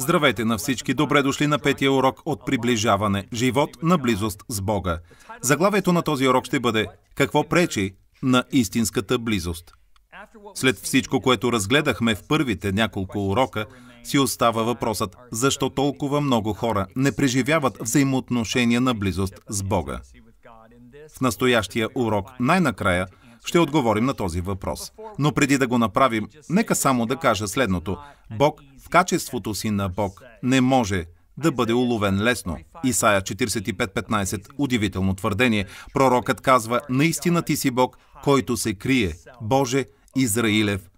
Здравейте на всички! Добре дошли на петия урок от приближаване. Живот на близост с Бога. Заглавието на този урок ще бъде «Какво пречи на истинската близост?». След всичко, което разгледахме в първите няколко урока, си остава въпросът защо толкова много хора не преживяват взаимоотношения на близост с Бога. В настоящия урок най-накрая ще отговорим на този въпрос. Но преди да го направим, нека само да кажа следното. Бог в качеството си на Бог не може да бъде уловен лесно. Исаия 45:15, удивително твърдение. Пророкът казва: наистина ти си Бог, който се крие, Боже Израилев,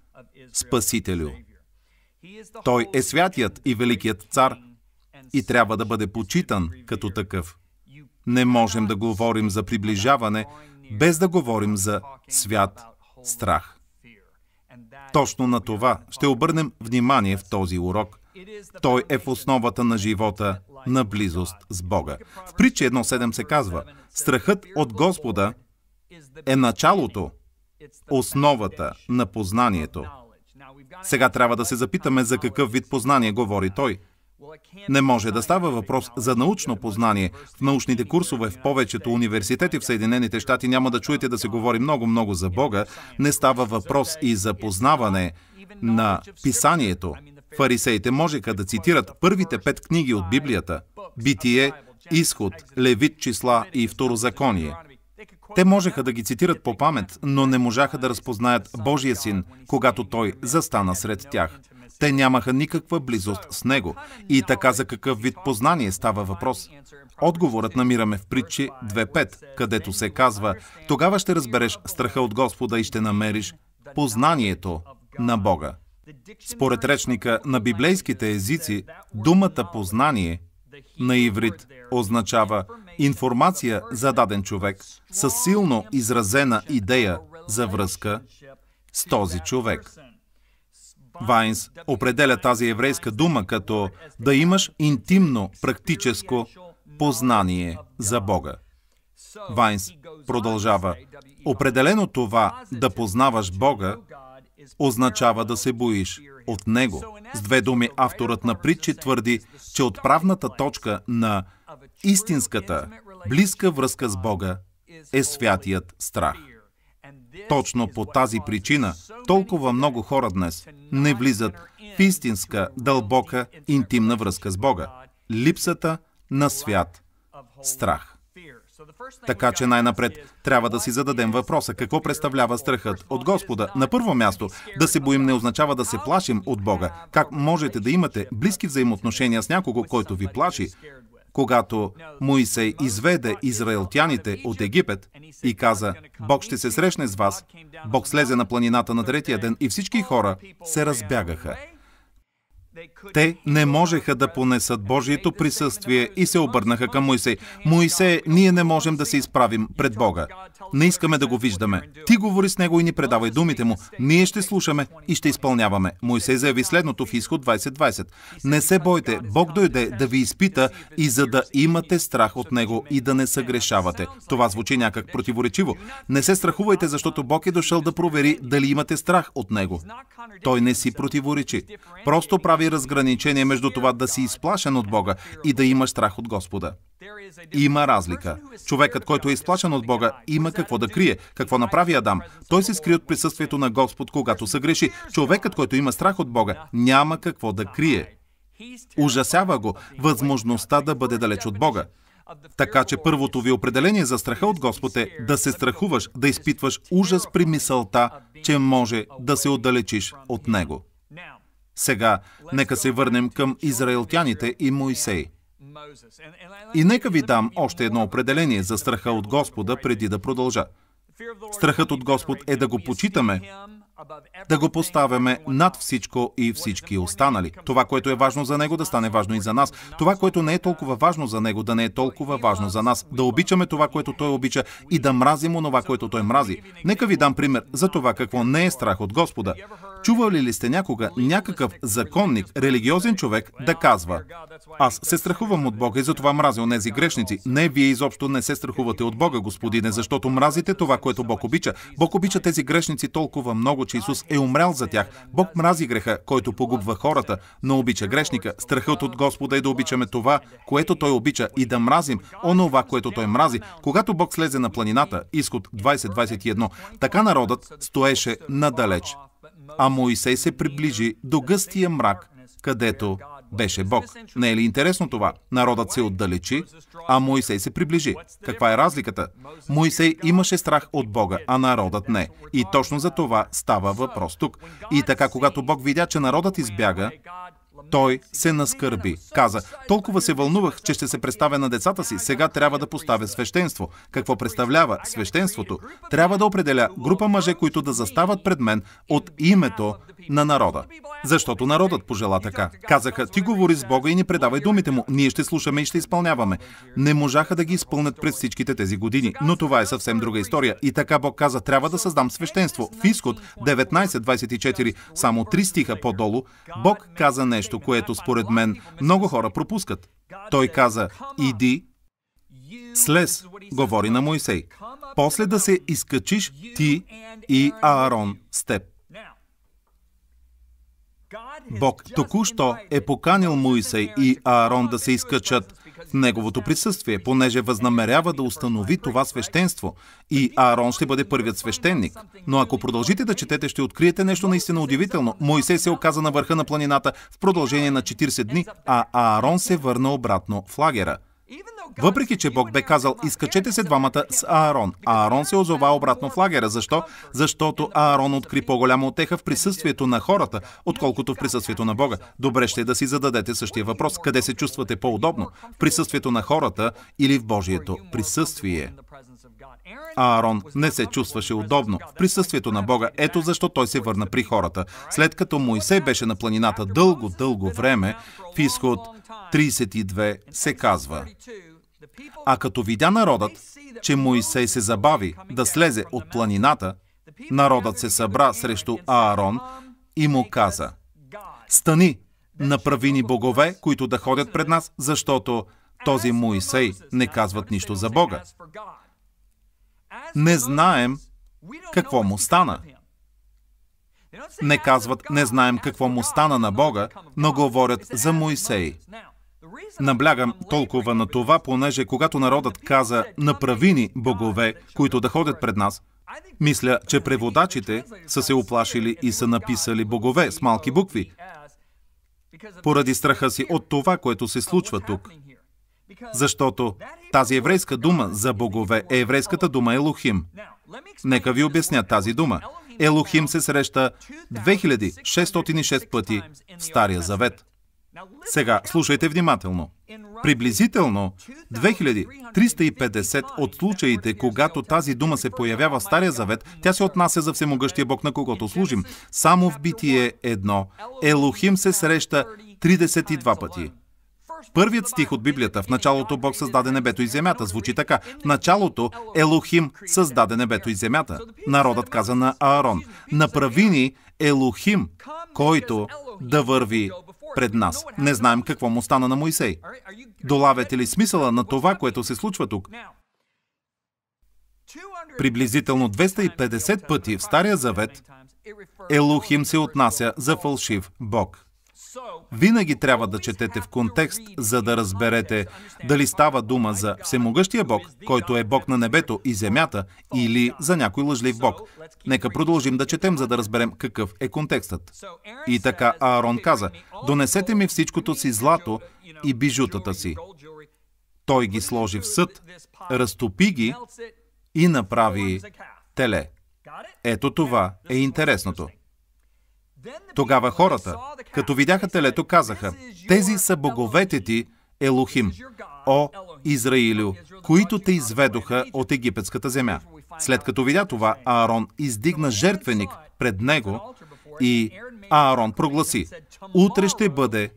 Спасителю. Той е святият и великият цар и трябва да бъде почитан като такъв. Не можем да говорим за приближаване, без да говорим за свят страх. Точно на това ще обърнем внимание в този урок. Той е в основата на живота на близост с Бога. В Притча 1:7 се казва: страхът от Господа е началото, основата на познанието. Сега трябва да се запитаме за какъв вид познание говори той. Не може да става въпрос за научно познание. В научните курсове в повечето университети в Съединените щати няма да чуете да се говори много за Бога. Не става въпрос и за познаване на писанието. Фарисеите можеха да цитират първите 5 книги от Библията – Битие, Изход, Левит, Числа и Второзаконие. Те можеха да ги цитират по памет, но не можаха да разпознаят Божия син, когато той застана сред тях. Те нямаха никаква близост с него. И така за какъв вид познание става въпрос? Отговорът намираме в Притчи 2:5, където се казва: тогава ще разбереш страха от Господа и ще намериш познанието на Бога. Според речника на библейските езици, думата познание на иврит означава информация за даден човек със силно изразена идея за връзка с този човек. Вайнс определя тази еврейска дума като да имаш интимно практическо познание за Бога. Вайнс продължава: определено това да познаваш Бога означава да се боиш от Него. С две думи, авторът на Притчи твърди, че отправната точка на истинската, близка връзка с Бога е святият страх. Точно по тази причина толкова много хора днес не влизат в истинска, дълбока, интимна връзка с Бога. Липсата на свят страх. Така че най-напред трябва да си зададем въпроса: какво представлява страхът от Господа? На първо място, да се боим не означава да се плашим от Бога. Как можете да имате близки взаимоотношения с някого, който ви плаши? Когато Моисей изведе израелтяните от Египет и каза: Бог ще се срещне с вас, Бог слезе на планината на третия ден и всички хора се разбягаха. Те не можеха да понесат Божието присъствие и се обърнаха към Моисей. Моисей, ние не можем да се изправим пред Бога. Не искаме да го виждаме. Ти говори с него и ни предавай думите му. Ние ще слушаме и ще изпълняваме. Моисей заяви следното в Изход 20:20. Не се бойте, Бог дойде да ви изпита и за да имате страх от него и да не съгрешавате. Това звучи някак противоречиво. Не се страхувайте, защото Бог е дошъл да провери дали имате страх от него. Той не си противоречи. Просто прави разграничение между това да си изплашен от Бога и да имаш страх от Господа. Има разлика. Човекът, който е изплашен от Бога, има какво да крие. Какво направи Адам? Той се скри от присъствието на Господ, когато съгреши. Човекът, който има страх от Бога, няма какво да крие. Ужасява го възможността да бъде далеч от Бога. Така че първото ви определение за страха от Господ е да се страхуваш, да изпитваш ужас при мисълта, че може да се отдалечиш от Него. Сега, нека се върнем към израелтяните и Моисей. И нека ви дам още едно определение за страха от Господа, преди да продължа. Страхът от Господ е да го почитаме, да го поставяме над всичко и всички останали. Това, което е важно за Него, да стане важно и за нас. Това, което не е толкова важно за Него, да не е толкова важно за нас. Да обичаме това, което Той обича и да мразим онова, което Той мрази. Нека ви дам пример за това какво не е страх от Господа. Чували ли сте някога някакъв законник, религиозен човек да казва: аз се страхувам от Бога и затова мразя онези грешници? Не, вие изобщо не се страхувате от Бога, Господине, защото мразите това, което Бог обича. Бог обича тези грешници толкова много, че Исус е умрял за тях. Бог мрази греха, който погубва хората, но обича грешника. Страхът от Господа е да обичаме това, което Той обича, и да мразим онова, което Той мрази. Когато Бог слезе на планината, Изход 20:21, така народът стоеше надалеч, а Моисей се приближи до гъстия мрак, където беше Бог. Не е ли интересно това? Народът се отдалечи, а Моисей се приближи. Каква е разликата? Моисей имаше страх от Бога, а народът не. И точно за това става въпрос тук. И така, когато Бог видя, че народът избяга, Той се наскърби. Каза: толкова се вълнувах, че ще се представя на децата си. Сега трябва да поставя свещенство. Какво представлява свещенството? Трябва да определя група мъже, които да застават пред мен от името на народа. Защото народът пожела така. Казаха: ти говори с Бога и ни предавай думите му. Ние ще слушаме и ще изпълняваме. Не можаха да ги изпълнят през всичките тези години. Но това е съвсем друга история. И така Бог каза: трябва да създам свещенство. В Изход 19:24, само 3 стиха по-долу, Бог каза нещо, което според мен много хора пропускат. Той каза: иди, слез, говори на Моисей. После да се изкачиш ти и Аарон с теб. Бог току-що е поканил Моисей и Аарон да се изкачат в неговото присъствие, понеже възнамерява да установи това свещенство. И Аарон ще бъде първият свещеник. Но ако продължите да четете, ще откриете нещо наистина удивително. Моисей се оказа на върха на планината в продължение на 40 дни, а Аарон се върна обратно в лагера. Въпреки че Бог бе казал: изкачете се двамата с Аарон, Аарон се озова обратно в лагера. Защо? Защото Аарон откри по-голяма утеха в присъствието на хората, отколкото в присъствието на Бога. Добре ще е да си зададете същия въпрос. Къде се чувствате по-удобно? В присъствието на хората или в Божието присъствие? Аарон не се чувстваше удобно в присъствието на Бога. Ето защо той се върна при хората. След като Моисей беше на планината дълго време, в Изход 32 се казва: а като видя народът, че Моисей се забави да слезе от планината, народът се събра срещу Аарон и му каза: стани, направи ни богове, които да ходят пред нас, защото този Моисей не казват нищо за Бога. Не знаем какво му стана. Не казват: не знаем какво му стана на Бога, но говорят за Моисей. Наблягам толкова на това, понеже когато народът каза: направи ни богове, които да ходят пред нас, мисля, че преводачите са се уплашили и са написали богове с малки букви, поради страха си от това, което се случва тук. Защото тази еврейска дума за богове е еврейската дума Елохим. Нека ви обясня тази дума. Елохим се среща 2606 пъти в Стария Завет. Сега, слушайте внимателно. Приблизително 2350 от случаите, когато тази дума се появява в Стария Завет, тя се отнася за всемогъщия Бог, на когото служим. Само в Битие 1 Елохим се среща 32 пъти. Първият стих от Библията: в началото Бог създаде небето и земята, звучи така: в началото Елохим създаде небето и земята. Народът каза на Аарон: направи ни Елохим, който да върви пред нас. Не знаем какво му стана на Моисей. Долавяте ли смисъла на това, което се случва тук? Приблизително 250 пъти в Стария Завет Елохим се отнася за фалшив Бог. Винаги трябва да четете в контекст, за да разберете дали става дума за всемогъщия Бог, който е Бог на небето и земята, или за някой лъжлив Бог. Нека продължим да четем, за да разберем какъв е контекстът. И така Аарон каза: донесете ми всичкото си злато и бижутата си. Той ги сложи в съд, разтопи ги и направи теле. Ето това е интересното. Тогава хората, като видяха телето, казаха: тези са боговете ти, Елохим, о Израилю, които те изведоха от египетската земя. След като видя това, Аарон издигна жертвеник пред него и Аарон прогласи: утре ще бъде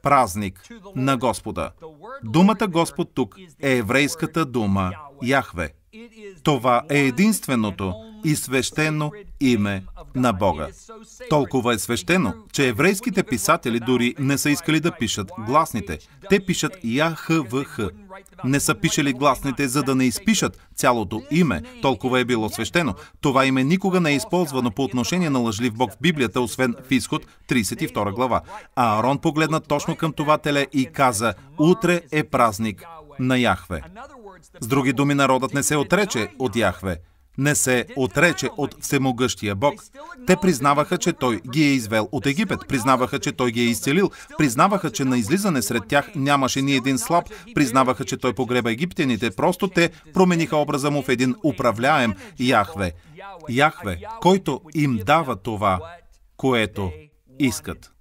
празник на Господа. Думата Господ тук е еврейската дума Яхве. Това е единственото и свещено име на Бога. Толкова е свещено, че еврейските писатели дори не са искали да пишат гласните. Те пишат Яхвх. Не са пишели гласните, за да не изпишат цялото име. Толкова е било свещено. Това име никога не е използвано по отношение на лъжлив Бог в Библията, освен в Изход 32 глава. А Аарон погледна точно към това теле и каза: утре е празник на Яхве. С други думи, народът не се отрече от Яхве. Не се отрече от всемогъщия Бог. Те признаваха, че Той ги е извел от Египет, признаваха, че Той ги е изцелил, признаваха, че на излизане сред тях нямаше ни един слаб, признаваха, че Той погреба египтяните, просто те промениха образа му в един управляем Яхве. Яхве, който им дава това, което искат.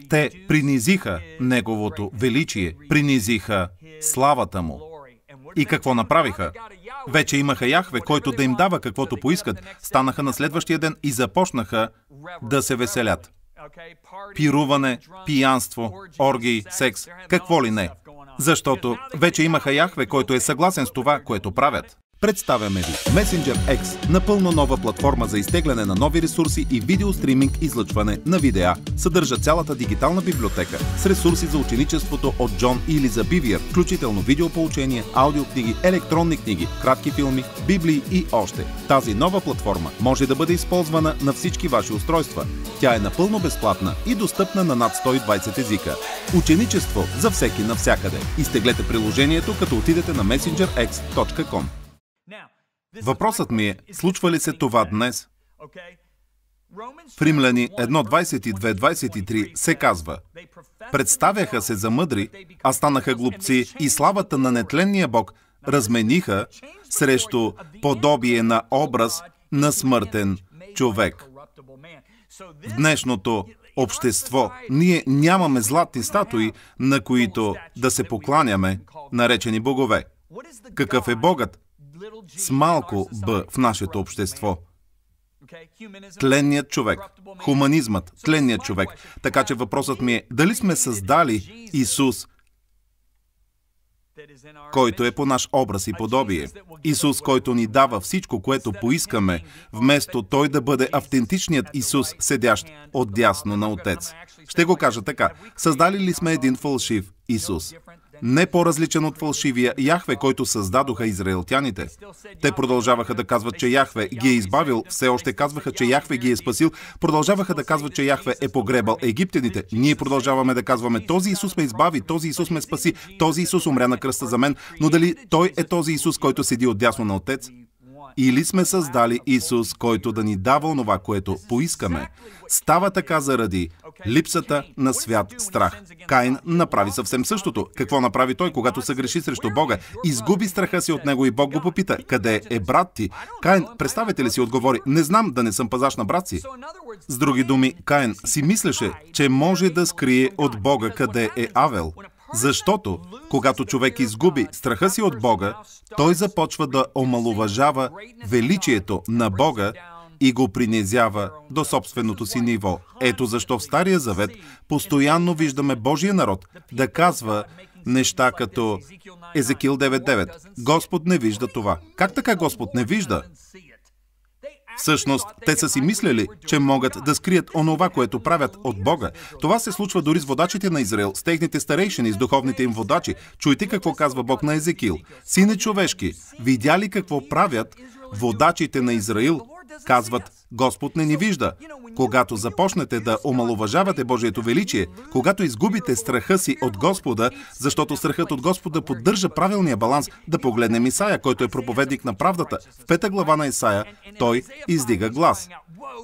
Те принизиха Неговото величие, принизиха славата Му. И какво направиха? Вече имаха Яхве, който да им дава каквото поискат. Станаха на следващия ден и започнаха да се веселят. Пируване, пиянство, оргии, секс, какво ли не. Защото вече имаха Яхве, който е съгласен с това, което правят. Представяме ви Messenger X, напълно нова платформа за изтегляне на нови ресурси и видеостриминг излъчване на видеа. Съдържа цялата дигитална библиотека с ресурси за ученичеството от Джон или за Бивиер, включително видеополучения, аудиокниги, електронни книги, кратки филми, библии и още. Тази нова платформа може да бъде използвана на всички ваши устройства. Тя е напълно безплатна и достъпна на над 120 езика. Ученичество за всеки навсякъде. Изтеглете приложението, като отидете на messengerx.com. Въпросът ми е, случва ли се това днес? В Римляни 1:22-23 се казва: представяха се за мъдри, а станаха глупци и славата на нетленния Бог размениха срещу подобие на образ на смъртен човек. В днешното общество ние нямаме златни статуи, на които да се покланяме, наречени богове. Какъв е Богът? С малко Б в нашето общество. Тленният човек. Хуманизмът. Тленният човек. Така че въпросът ми е, дали сме създали Исус, който е по наш образ и подобие. Исус, който ни дава всичко, което поискаме, вместо Той да бъде автентичният Исус, седящ отдясно на Отец. Ще го кажа така. Създали ли сме един фалшив Исус? Не по-различен от фалшивия Яхве, който създадоха израелтяните. Те продължаваха да казват, че Яхве ги е избавил, все още казваха, че Яхве ги е спасил, продължаваха да казват, че Яхве е погребал египтяните. Ние продължаваме да казваме: този Исус ме избави, този Исус ме спаси, този Исус умря на кръста за мен, но дали Той е този Исус, който седи отдясно на Отец? Или сме създали Исус, който да ни дава онова, което поискаме? Става така заради липсата на свят страх. Каин направи съвсем същото. Какво направи той, когато се греши срещу Бога? Изгуби страха си от него и Бог го попита: къде е брат ти? Каин, представете ли си, отговори: не знам, да не съм пазаш на брат си. С други думи, Каин си мислеше, че може да скрие от Бога къде е Авел. Защото, когато човек изгуби страха си от Бога, той започва да омаловажава величието на Бога и го принизява до собственото си ниво. Ето защо в Стария Завет постоянно виждаме Божия народ да казва неща като Езекил 9:9. Господ не вижда това. Как така Господ не вижда? Всъщност, те са си мислели, че могат да скрият онова, което правят от Бога. Това се случва дори с водачите на Израел, с техните старейшини, с духовните им водачи. Чуйте какво казва Бог на Езекил: сине човешки, видя ли какво правят водачите на Израил? Казват: Господ не ни вижда. Когато започнете да омаловажавате Божието величие, когато изгубите страха си от Господа, защото страхът от Господа поддържа правилния баланс, да погледнем Исаия, който е проповедник на правдата. В 5 глава на Исаия той издига глас: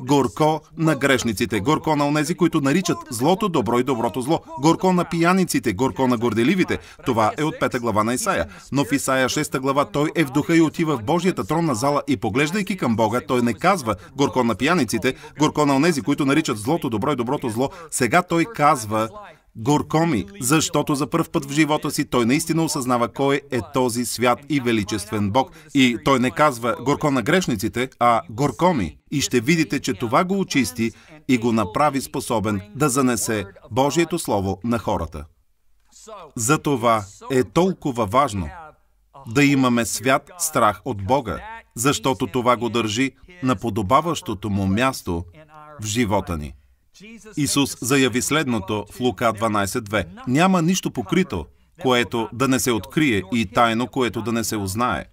горко на грешниците, горко на онези, които наричат злото добро и доброто зло, горко на пияниците, горко на горделивите. Това е от 5 глава на Исаия. Но в Исаия 6 глава той е в духа и отива в Божията тронна зала и поглеждайки към Бога, той не казва: горко на пияниците, горко на онези, които наричат злото добро и доброто зло. Сега той казва: горко ми, защото за пръв път в живота си той наистина осъзнава кой е този свят и величествен Бог. И той не казва горко на грешниците, а горко ми. И ще видите, че това го очисти и го направи способен да занесе Божието Слово на хората. Затова е толкова важно да имаме свят страх от Бога, защото това го държи на подобаващото му място в живота ни. Исус заяви следното в Лука 12:2. Няма нищо покрито, което да не се открие, и тайно, което да не се узнае.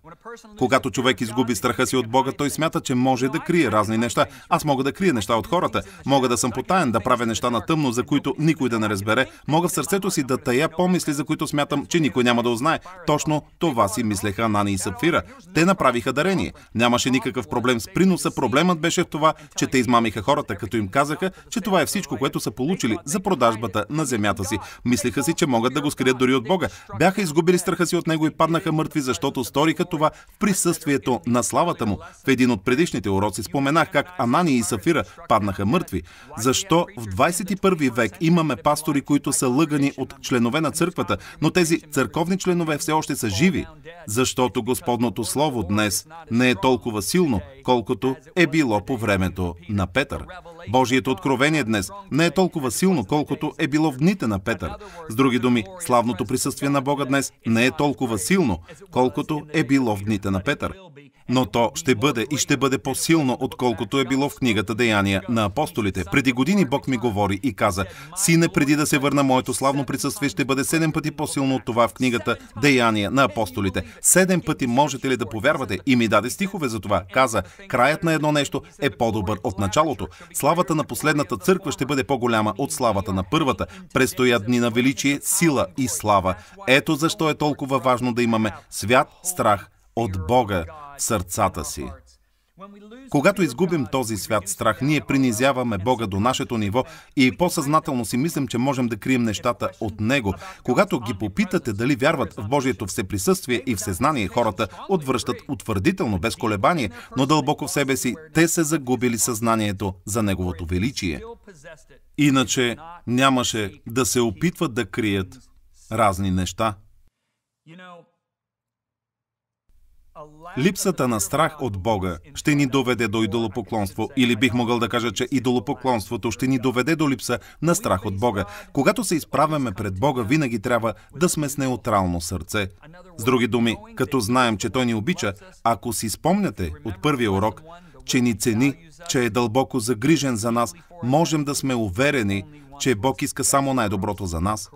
Когато човек изгуби страха си от Бога, той смята, че може да крие разни неща. Аз мога да крия неща от хората, мога да съм потаен, да правя неща на тъмно, за които никой да не разбере, мога в сърцето си да тая помисли, за които смятам, че никой няма да узнае. Точно това си мислеха Анани и Сапфира. Те направиха дарение. Нямаше никакъв проблем с приноса, проблемът беше в това, че те измамиха хората, като им казаха, че това е всичко, което са получили за продажбата на земята си. Мислеха си, че могат да го скрият дори от Бога. Бяха изгубили страха си от Него и паднаха мъртви, защото сториха това в присъствието на славата Му. В един от предишните уроци споменах как Анания и Сапфира паднаха мъртви. Защо в 21 век имаме пастори, които са лъгани от членове на църквата, но тези църковни членове все още са живи? Защото Господното Слово днес не е толкова силно, колкото е било по времето на Петър. Божието откровение днес не е толкова силно, колкото е било в дните на Петър. С други думи, славното присъствие на Бога днес не е толкова силно, колкото е било в дните на Петър. Но то ще бъде и ще бъде по-силно, отколкото е било в книгата Деяния на апостолите. Преди години Бог ми говори и каза: сине, преди да се върна, моето славно присъствие ще бъде 7 пъти по-силно от това в книгата Деяния на апостолите. 7 пъти можете ли да повярвате? И ми даде стихове за това. Каза: краят на едно нещо е по-добър от началото. Славата на последната църква ще бъде по-голяма от славата на първата. Предстоят дни на величие, сила и слава. Ето защо е толкова важно да имаме свят страх от Бога в сърцата си. Когато изгубим този свят страх, ние принизяваме Бога до нашето ниво и по-съзнателно си мислим, че можем да крием нещата от Него. Когато ги попитате дали вярват в Божието всеприсъствие и всезнание, хората отвръщат утвърдително, без колебание, но дълбоко в себе си те са загубили съзнанието за Неговото величие. Иначе нямаше да се опитват да крият разни неща. Липсата на страх от Бога ще ни доведе до идолопоклонство, или бих могъл да кажа, че идолопоклонството ще ни доведе до липса на страх от Бога. Когато се изправяме пред Бога, винаги трябва да сме с неутрално сърце. С други думи, като знаем, че Той ни обича, ако си спомняте от първия урок, че ни цени, че е дълбоко загрижен за нас, можем да сме уверени, че Бог иска само най-доброто за нас.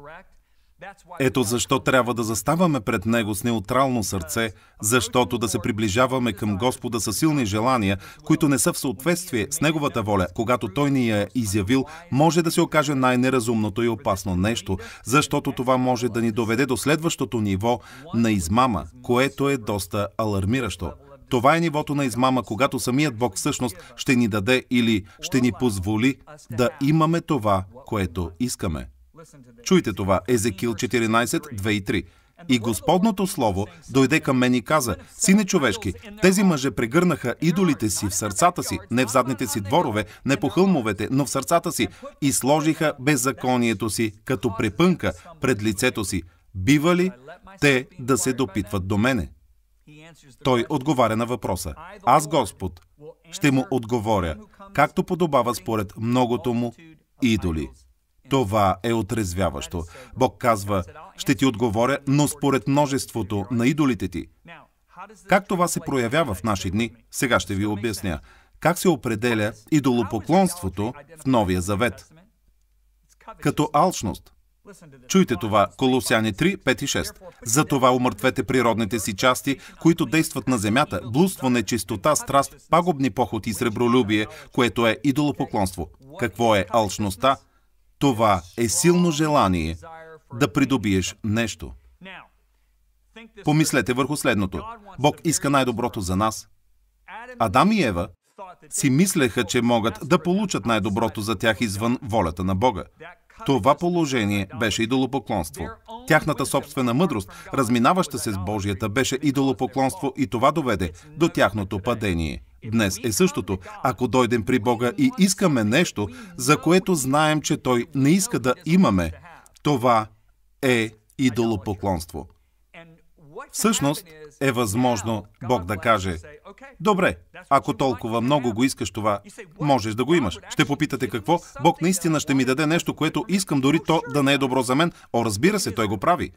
Ето защо трябва да заставаме пред Него с неутрално сърце, защото да се приближаваме към Господа със силни желания, които не са в съответствие с Неговата воля, когато Той ни я е изявил, може да се окаже най-неразумното и опасно нещо, защото това може да ни доведе до следващото ниво на измама, което е доста алармиращо. Това е нивото на измама, когато самият Бог всъщност ще ни даде или ще ни позволи да имаме това, което искаме. Чуйте това, Езекил 14, 2 и 3. И Господното Слово дойде към мен и каза: сине човешки, тези мъже прегърнаха идолите си в сърцата си, не в задните си дворове, не по хълмовете, но в сърцата си, и сложиха беззаконието си като препънка пред лицето си. Бива ли те да се допитват до мене? Той отговаря на въпроса: аз, Господ, ще му отговоря, както подобава според многото му идоли. Това е отрезвяващо. Бог казва: ще ти отговоря, но според множеството на идолите ти. Как това се проявява в наши дни? Сега ще ви обясня. Как се определя идолопоклонството в Новия Завет? Като алчност. Чуйте това, Колосяни 3, 5 и 6. Затова умъртвете природните си части, които действат на земята: блудство, нечистота, страст, пагубни похоти и сребролюбие, което е идолопоклонство. Какво е алчността? Това е силно желание да придобиеш нещо. Помислете върху следното. Бог иска най-доброто за нас. Адам и Ева си мислеха, че могат да получат най-доброто за тях извън волята на Бога. Това положение беше идолопоклонство. Тяхната собствена мъдрост, разминаваща се с Божията, беше идолопоклонство и това доведе до тяхното падение. Днес е същото. Ако дойдем при Бога и искаме нещо, за което знаем, че Той не иска да имаме, това е идолопоклонство. Всъщност е възможно Бог да каже: добре, ако толкова много го искаш това, можеш да го имаш. Ще попитате какво? Бог наистина ще ми даде нещо, което искам, дори то да не е добро за мен. О, разбира се, Той го прави.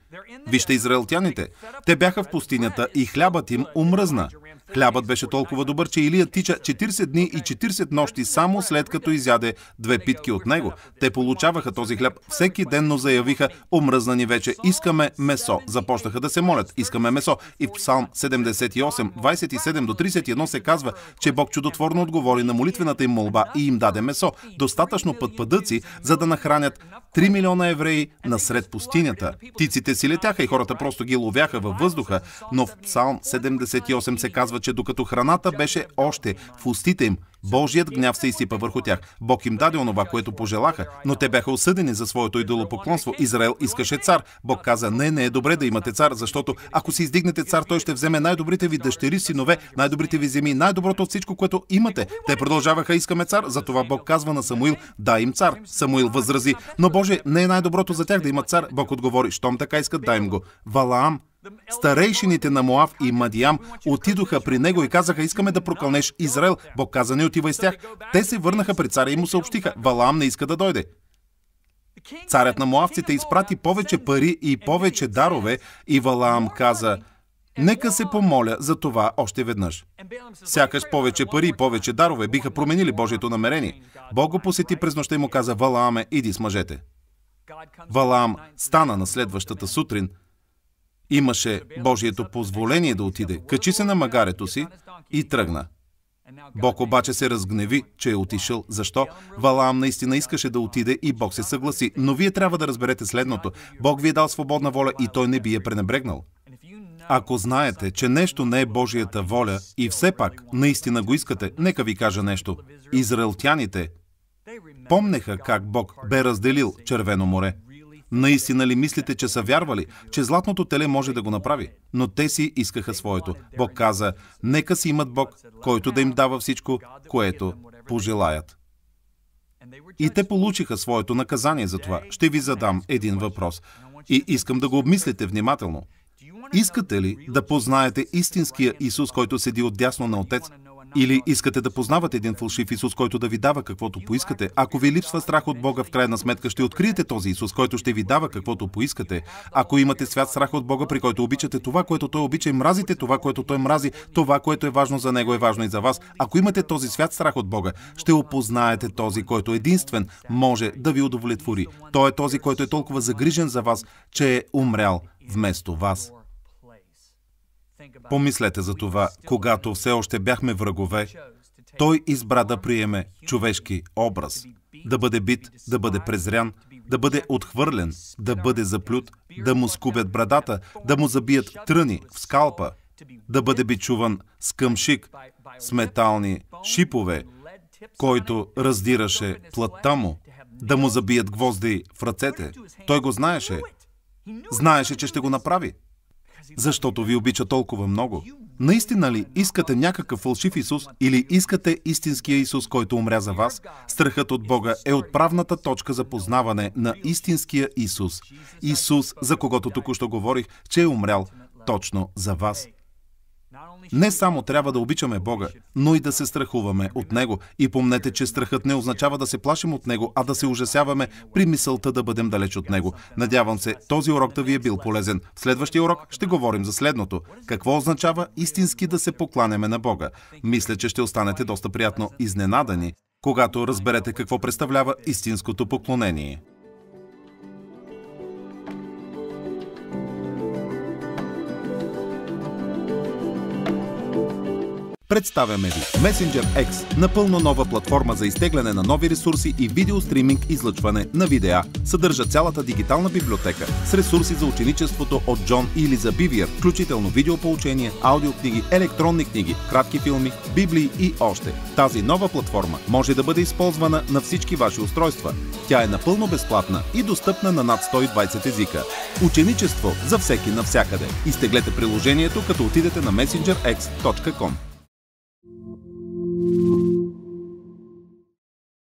Вижте израелтяните. Те бяха в пустинята и хлябът им омръзна. Хлябът беше толкова добър, че Илия тича 40 дни и 40 нощи само след като изяде 2 питки от него. Те получаваха този хляб всеки ден, но заявиха: омръзнани вече, искаме месо. Започнаха да се молят: искаме месо. И в Псалм 78, 27 до 31 се казва, че Бог чудотворно отговори на молитвената им молба и им даде месо. Достатъчно пътпадъци, за да нахранят 3 милиона евреи насред пустинята. Птиците си летяха и хората просто ги ловяха във въздуха, но в Псалм 78 се казва, че докато храната беше още в устите им, Божият гняв се изсипа върху тях. Бог им даде онова, което пожелаха, но те бяха осъдени за своето идолопоклонство. Израел искаше цар. Бог каза: не е добре да имате цар, защото ако си издигнете цар, той ще вземе най-добрите ви дъщери, синове, най-добрите ви земи, най-доброто от всичко, което имате. Те продължаваха: искаме цар. Затова Бог казва на Самуил: дай им цар. Самуил възрази: но Боже, не е най-доброто за тях да имат цар. Бог отговори: щом така искат, дай им го. Валаам, старейшините на Моав и Мадиям отидоха при него и казаха: искаме да прокълнеш Израел. Бог каза: не отивай с тях. Те се върнаха при царя и му съобщиха: Валаам не иска да дойде. Царят на моавците изпрати повече пари и повече дарове и Валаам каза: нека се помоля за това още веднъж. Сякаш повече пари и повече дарове биха променили Божието намерение. Бог го посети през нощта и му каза: Валааме, иди с мъжете. Валаам стана на следващата сутрин. Имаше Божието позволение да отиде, качи се на магарето си и тръгна. Бог обаче се разгневи, че е отишъл. Защо? Валаам наистина искаше да отиде и Бог се съгласи. Но вие трябва да разберете следното: Бог ви е дал свободна воля и Той не би я пренебрегнал. Ако знаете, че нещо не е Божията воля и все пак наистина го искате, нека ви кажа нещо. Израелтяните помнеха как Бог бе разделил Червено море. Наистина ли мислите, че са вярвали, че златното теле може да го направи? Но те си искаха своето. Бог каза: нека си имат Бог, който да им дава всичко, което пожелаят. И те получиха своето наказание за това. Ще ви задам един въпрос и искам да го обмислите внимателно. Искате ли да познаете истинския Исус, който седи отдясно на Отец? Или искате да познавате един фалшив Исус, който да ви дава каквото поискате? Ако ви липсва страх от Бога, в крайна сметка ще откриете този Исус, който ще ви дава каквото поискате. Ако имате свят страх от Бога, при който обичате това, което Той обича, и мразите това, което Той мрази, това, което е важно за Него, е важно и за вас. Ако имате този свят страх от Бога, ще опознаете този, който единствен може да ви удовлетвори. Той е този, който е толкова загрижен за вас, че е умрял вместо вас. Помислете за това: когато все още бяхме врагове, Той избра да приеме човешки образ, да бъде бит, да бъде презрян, да бъде отхвърлен, да бъде заплют, да му скубят брадата, да му забият тръни в скалпа, да бъде бичуван с къмшик, с метални шипове, който раздираше плътта му, да му забият гвозди в ръцете. Той го знаеше. Знаеше, че ще го направи. Защото ви обича толкова много. Наистина ли искате някакъв фалшив Исус или искате истинския Исус, който умря за вас? Страхът от Бога е отправната точка за познаване на истинския Исус. Исус, за когото току-що говорих, че е умрял точно за вас. Не само трябва да обичаме Бога, но и да се страхуваме от Него. И помнете, че страхът не означава да се плашим от Него, а да се ужасяваме при мисълта да бъдем далеч от Него. Надявам се, този урок да ви е бил полезен. В следващия урок ще говорим за следното: какво означава истински да се покланяме на Бога. Мисля, че ще останете доста приятно изненадани, когато разберете какво представлява истинското поклонение. Представяме ви Messenger X, напълно нова платформа за изтегляне на нови ресурси и видеостриминг излъчване на видеа. Съдържа цялата дигитална библиотека с ресурси за ученичеството от Джон и Лиза Бивиер, включително видеопоучения, аудиокниги, електронни книги, кратки филми, библии и още. Тази нова платформа може да бъде използвана на всички ваши устройства. Тя е напълно безплатна и достъпна на над 120 езика. Ученичество за всеки навсякъде. Изтеглете приложението, като отидете на messengerx.com.